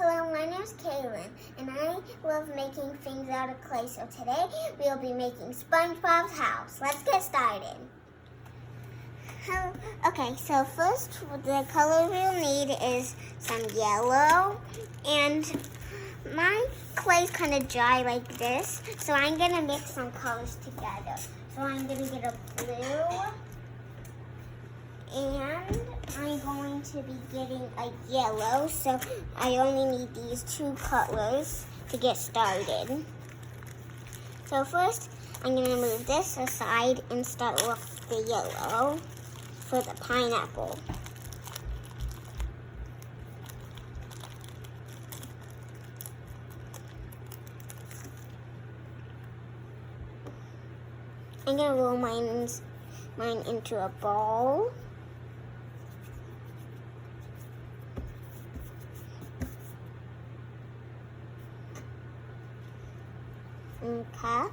Hello, my name is Kaylin, and I love making things out of clay. So today we'll be making SpongeBob's house. Let's get started. Okay, so first the color we'll need is some yellow, and my clay's kind of dry like this, so I'm gonna mix some colors together. So I'm gonna get a blue, and I'm going to be getting a yellow, so I only need these two colors to get started. So first, I'm going to move this aside and start with the yellow for the pineapple. I'm going to roll mine into a ball. Okay,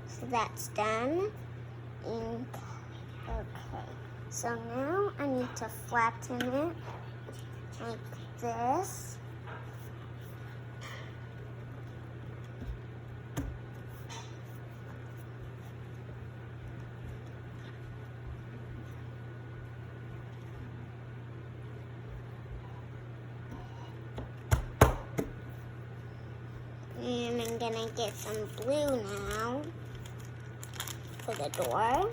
so that's done. And, okay, so now I need to flatten it like this. And I'm gonna get some blue now for the door.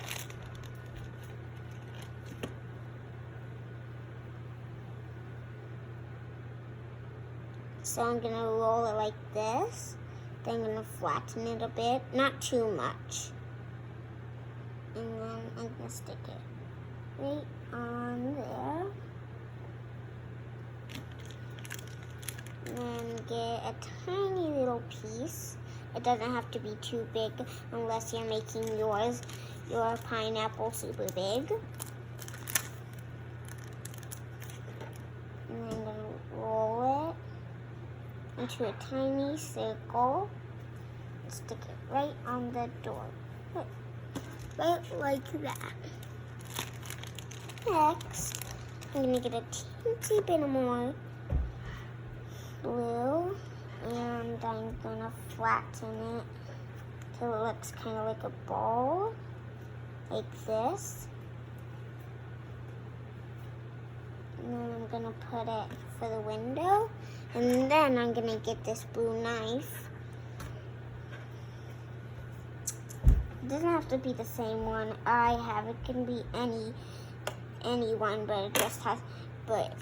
So I'm gonna roll it like this. Then I'm gonna flatten it a bit, not too much. And then I'm gonna stick it right on there. And then get a tiny little piece. It doesn't have to be too big unless you're making your pineapple super big. And then I'm gonna roll it into a tiny circle and stick it right on the door. Right like that. Next, I'm gonna get a teensy bit more blue, and I'm gonna flatten it till it looks kind of like a ball, like this. And then I'm gonna put it for the window, and then I'm gonna get this blue knife. It doesn't have to be the same one I have. It can be any one, but it just has. But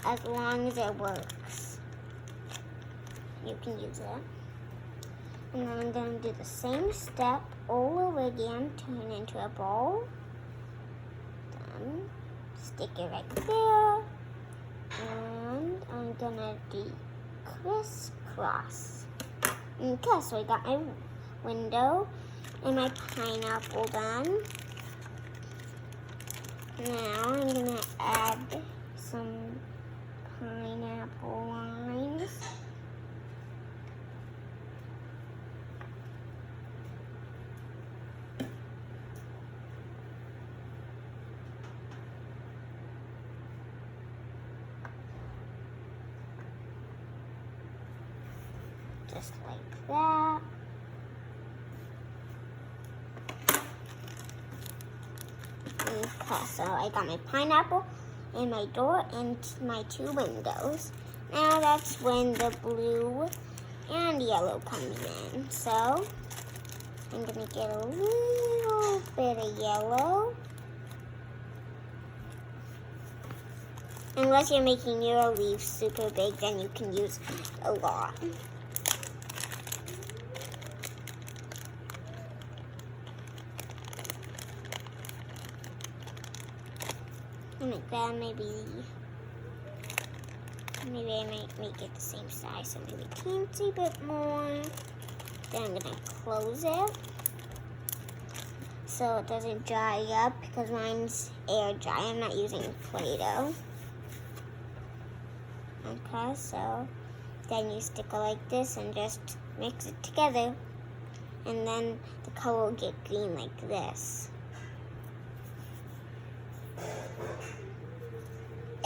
as long as it works, you can use it. And then I'm going to do the same step all over again, turn it into a ball. Then stick it right there. And I'm going to do crisscross. Okay, so I got my window and my pineapple done. Now I'm going to add some pineapple lines. Just like that. Okay, so I got my pineapple and my door and my two windows. Now that's when the blue and yellow come in. So I'm gonna get a little bit of yellow. Unless you're making your leaves super big, then you can use a lot. Like that, maybe I might make it the same size, so maybe a teensy bit more. Then I'm gonna close it so it doesn't dry up because mine's air dry. I'm not using Play-Doh. Okay, so then you stick it like this and just mix it together, and then the color will get green like this.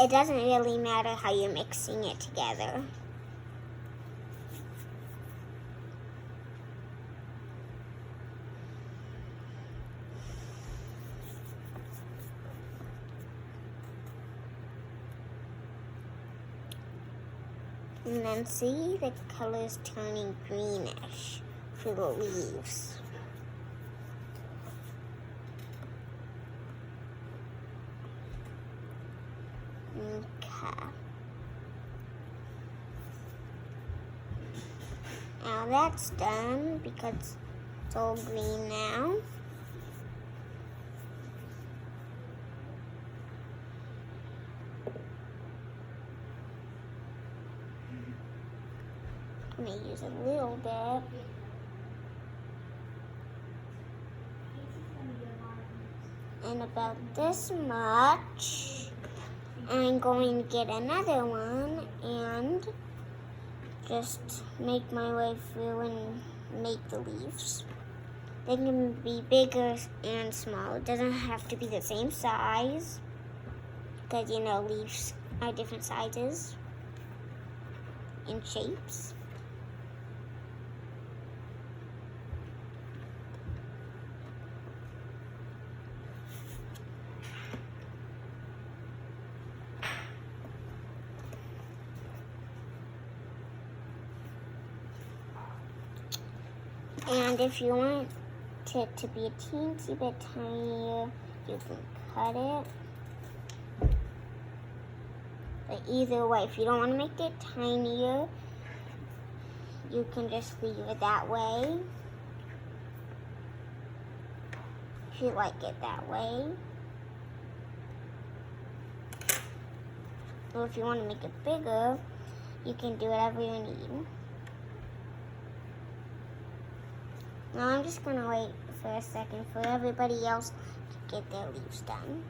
It doesn't really matter how you're mixing it together. And then see, the color's turning greenish for the leaves. Okay. Now that's done because it's all green now. I'm going to use a little bit. And about this much. I'm going to get another one and just make my way through and make the leaves. They can be bigger and small. It doesn't have to be the same size because, you know, leaves are different sizes and shapes. And if you want it to be a teensy bit tinier, you can cut it. But either way, if you don't want to make it tinier, you can just leave it that way. If you like it that way. Or if you want to make it bigger, you can do whatever you need. Now I'm just going to wait for a second for everybody else to get their leaves done.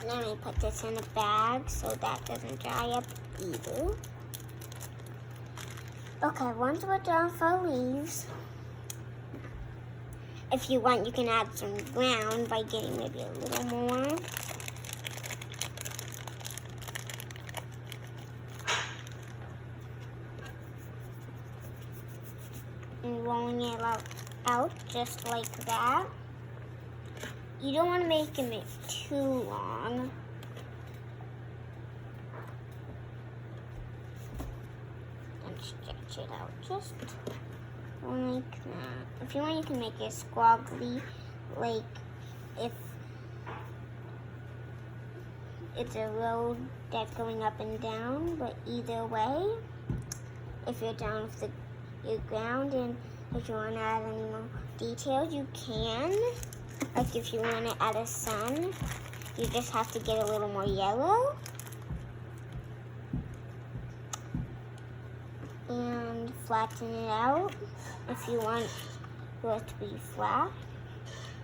Then I put this in a bag so that doesn't dry up either. Okay, once we're done for leaves, if you want, you can add some ground by getting maybe a little more. And rolling it out just like that. You don't want to make them too long. And stretch it out just like that. If you want, you can make it squiggly, like if it's a road that's going up and down. But either way, if you're down with your ground and if you want to add any more details, you can. Like if you want to add a sun, you just have to get a little more yellow. And flatten it out if you want yours to be flat.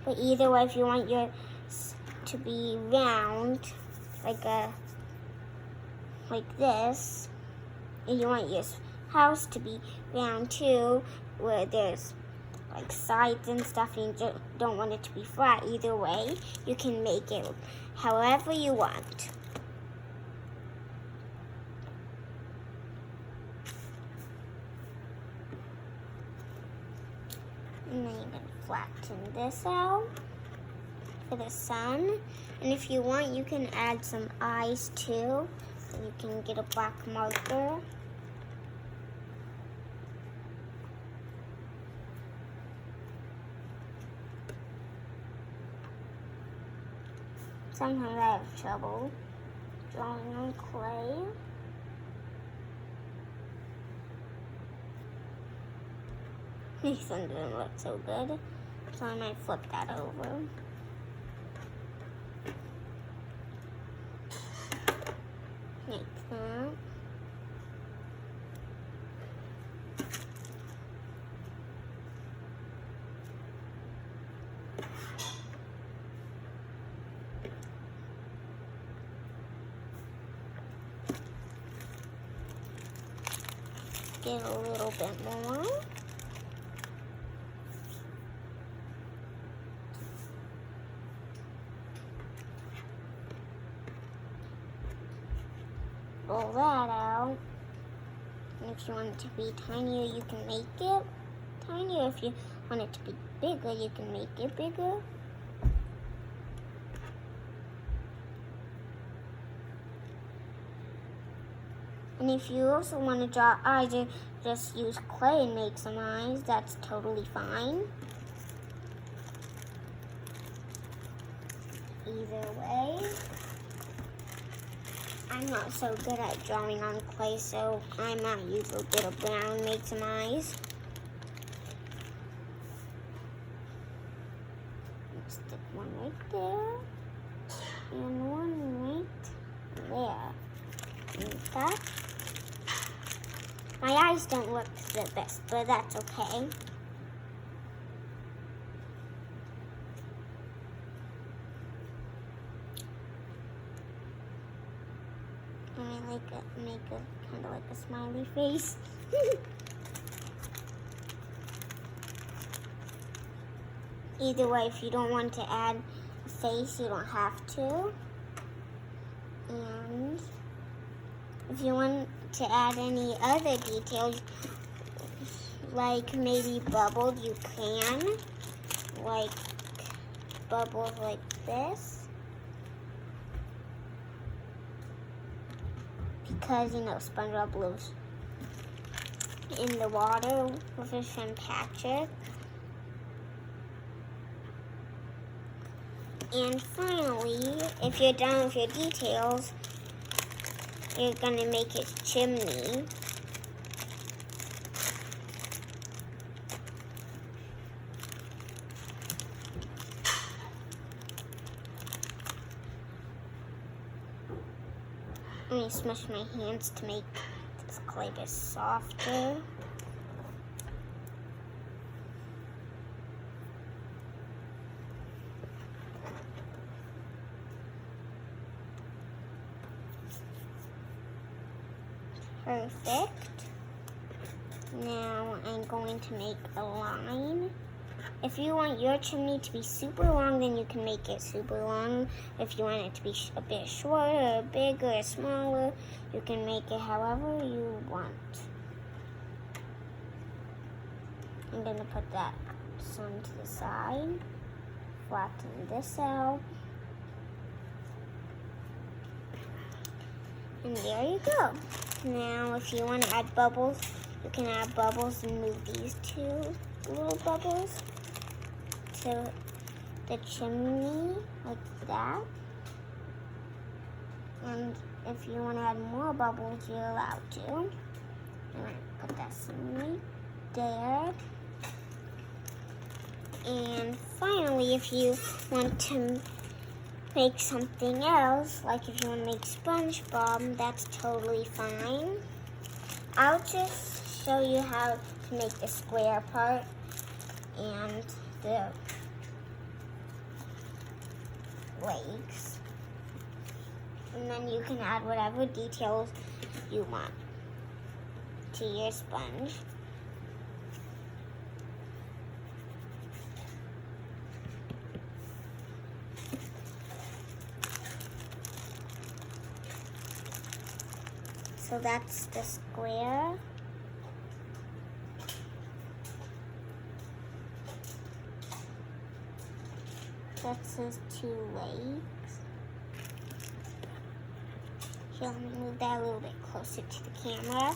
But either way, if you want yours to be round, like this, and you want your house to be round too, where there's like sides and stuff, and you don't want it to be flat. Either way, you can make it however you want. And then you can flatten this out for the sun. And if you want, you can add some eyes too. So you can get a black marker. Sometimes I have trouble drawing on clay. This one doesn't look so good, so I might flip that over. Like that. Get a little bit more. pull that out. And if you want it to be tinier, you can make it tinier. If you want it to be bigger, you can make it bigger. And if you also want to draw eyes, or just use clay and make some eyes, that's totally fine. Either way. I'm not so good at drawing on clay, so I might use a bit of brown and make some eyes. Stick one right there, and one right there. Like that. My eyes don't look the best, but that's okay. And I make a kind of like a smiley face. Either way, if you don't want to add a face, you don't have to. And if you want to add any other details, like maybe bubbles, you can. Like bubbles like this. Because, you know, SpongeBob lives in the water with his friend Patrick. And finally, if you're done with your details, you're gonna make his chimney. Let me smush my hands to make this clay bit softer. Perfect. Now I'm going to make a line. If you want your chimney to be super long, then you can make it super long. If you want it to be a bit shorter, or bigger, or smaller, you can make it however you want. I'm going to put that some to the side, flatten this out, and there you go. Now, if you want to add bubbles, you can add bubbles and move these two little bubbles to the chimney, like that. And if you want to add more bubbles, you're allowed to. I'm going to put that right there. And finally, if you want to make something else, like if you want to make SpongeBob, that's totally fine. I'll just show you how to make the square part and the legs. And then you can add whatever details you want to your sponge. So that's the square. That's his two legs. Here, let me move that a little bit closer to the camera.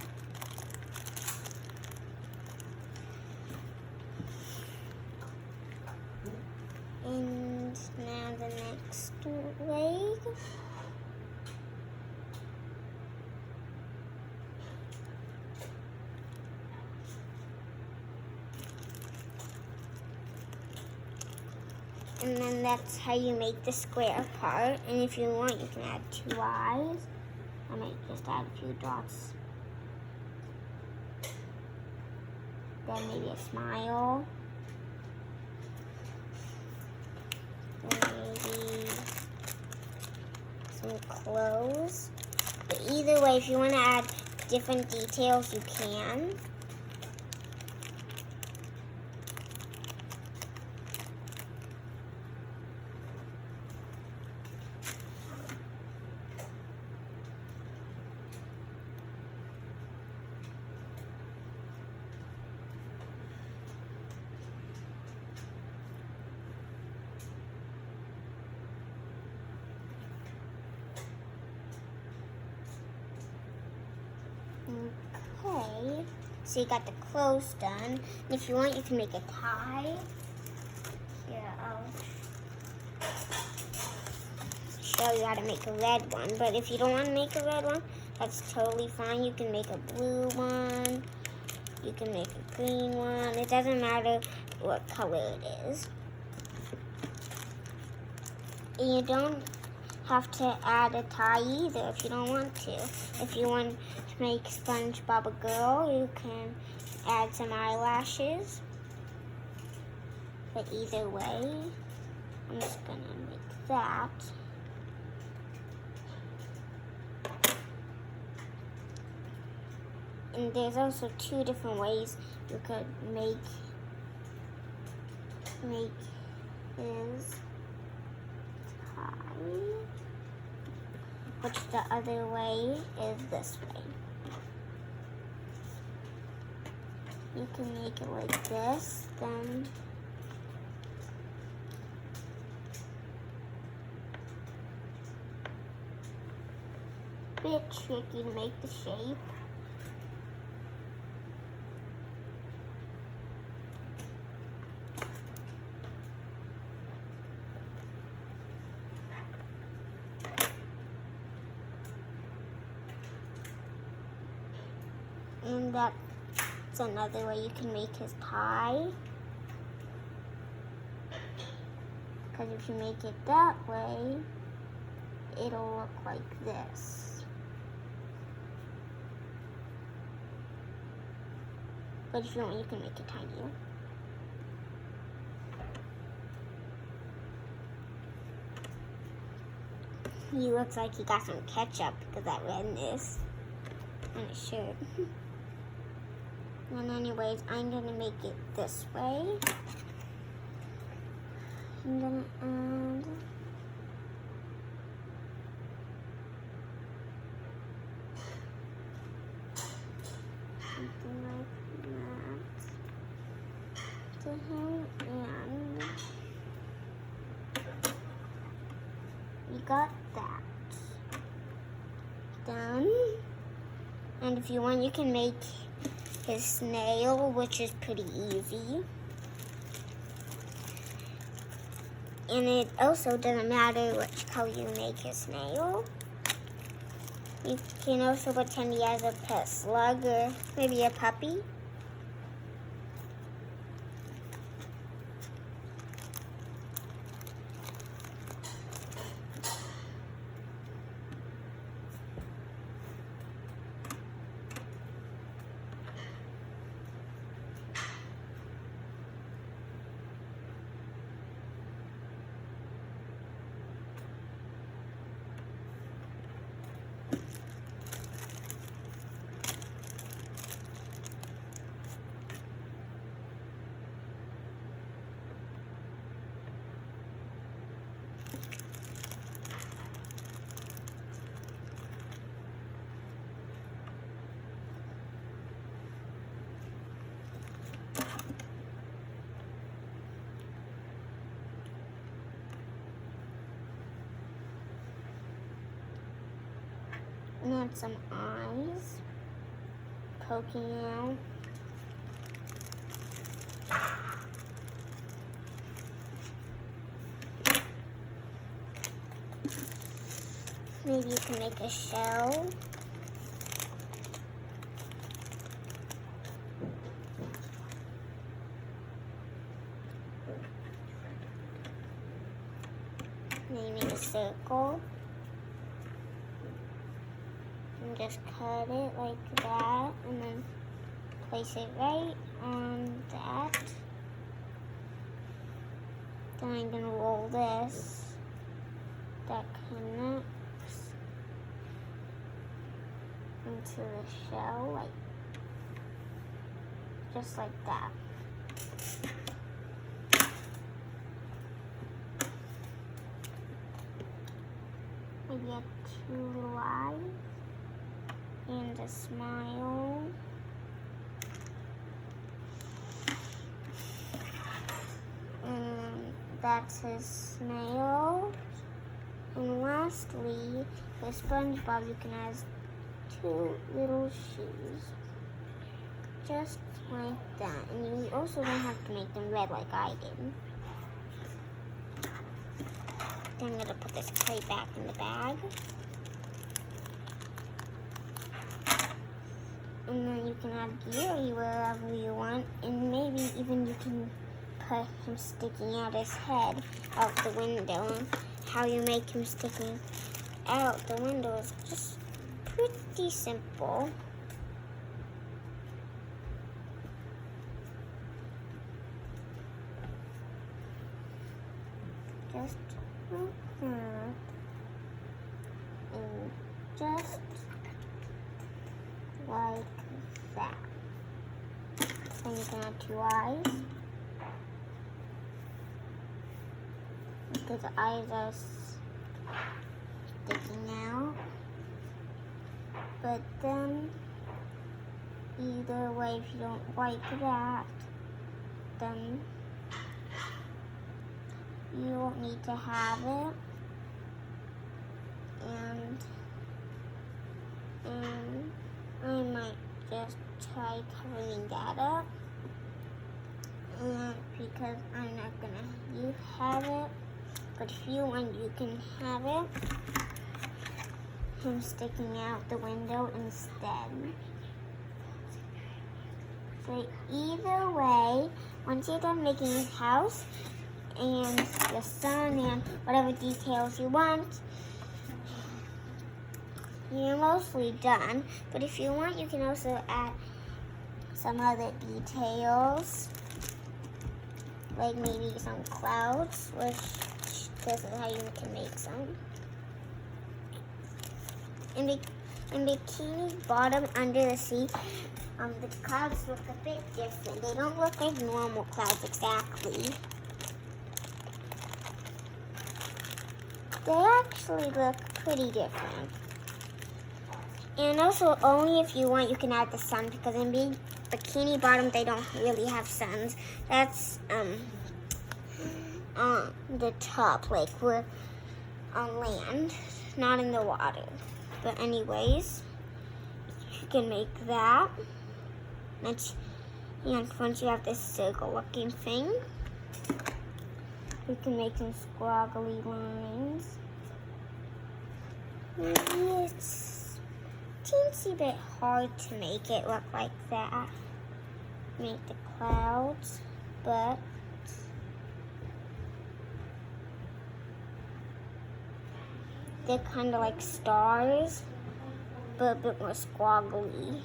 And now the next leg. And then that's how you make the square part. And if you want, you can add two eyes. I might just add a few dots. Then maybe a smile. Then maybe some clothes. But either way, if you want to add different details, you can. So you got the clothes done. And if you want, you can make a tie. Here, I'll show you how to make a red one. But if you don't want to make a red one, that's totally fine. You can make a blue one. You can make a green one. It doesn't matter what color it is. And you don't have to add a tie either if you don't want to. If you want to make SpongeBob a girl, you can add some eyelashes. But either way, I'm just gonna make that. And there's also two different ways you could make his tie. Which the other way is this way. You can make it like this, then a bit tricky to make the shape. And that's another way you can make his tie. Because if you make it that way, it'll look like this. But if you want, you can make it tinier. He looks like he got some ketchup because of that redness on his shirt. And anyways, I'm gonna make it this way. I'm gonna add something like that to him, and we got that done. And if you want, you can make his snail, which is pretty easy. And it also doesn't matter which color you make his snail. You can also pretend he has a pet slug or maybe a puppy. And add some eyes poking out. Maybe you can make a shell. Maybe make a circle. And just cut it like that, and then place it right on that. Then I'm gonna roll this. That connects into the shell, like just like that. Maybe a 2 eyes. And a smile. And that's his snail. And lastly, with SpongeBob, you can add 2 little shoes. just like that. And you also don't have to make them red like I did. Then I'm gonna put this clay back in the bag. And then you can add Gary wherever you want, and maybe even you can put him sticking out his head out the window. And how you make him sticking out the window is just pretty simple. Just like that. And just like that. Then you can add 2 eyes. Because the eyes are sticking out. But then, either way, if you don't like that, then you won't need to have it. And I might just try covering that up. And because I'm not gonna have it, but if you want, you can have it. Him sticking out the window instead. So either way, once you're done making his house and the sun and whatever details you want, you're mostly done. But if you want, you can also add some other details, like maybe some clouds, which this is how you can make some. In Bikini Bottom Under the Sea, the clouds look a bit different. They don't look like normal clouds exactly. They actually look pretty different. And also, only if you want, you can add the sun, because in Bikini Bottom, they don't really have suns. That's on the top, like we're on land, not in the water. But anyways, you can make that. And once you have this circle-looking thing, you can make some squiggly lines. Maybe it's a teensy bit hard to make it look like that. Make the clouds, but they're kind of like stars, but a bit more squiggly.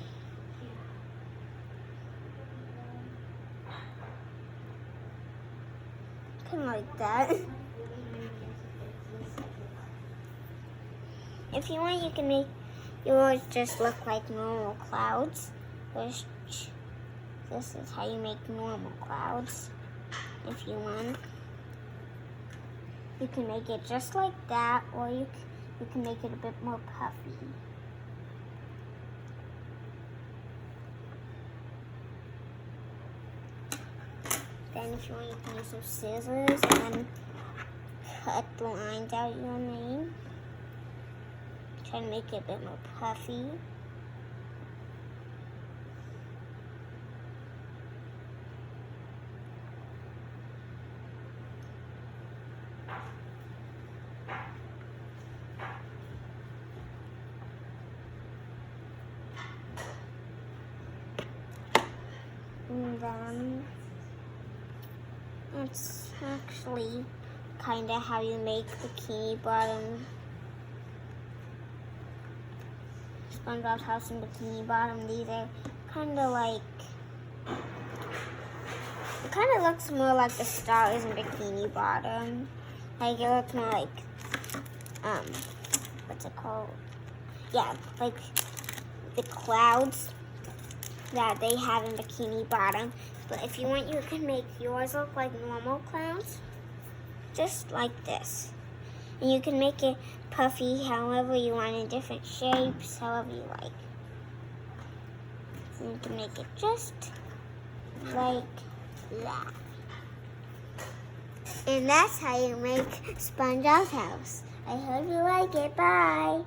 Kind of like that. If you want, you can make yours just look like normal clouds, which this is how you make normal clouds. If you want, you can make it just like that, or you can make it a bit more puffy. Then if you want, you can use some scissors and cut the lines out you made. Try to make it a bit more puffy. And then it's actually kind of how you make Bikini Bottom, SpongeBob's house in Bikini Bottom. These are kind of like, it kind of looks more like the stars in Bikini Bottom. Like it looks more like, what's it called? Yeah, like the clouds that they have in Bikini Bottom. But if you want, you can make yours look like normal clouds, just like this. And you can make it puffy however you want, in different shapes, however you like. So you can make it just like that. And that's how you make SpongeBob's house. I hope you like it. Bye.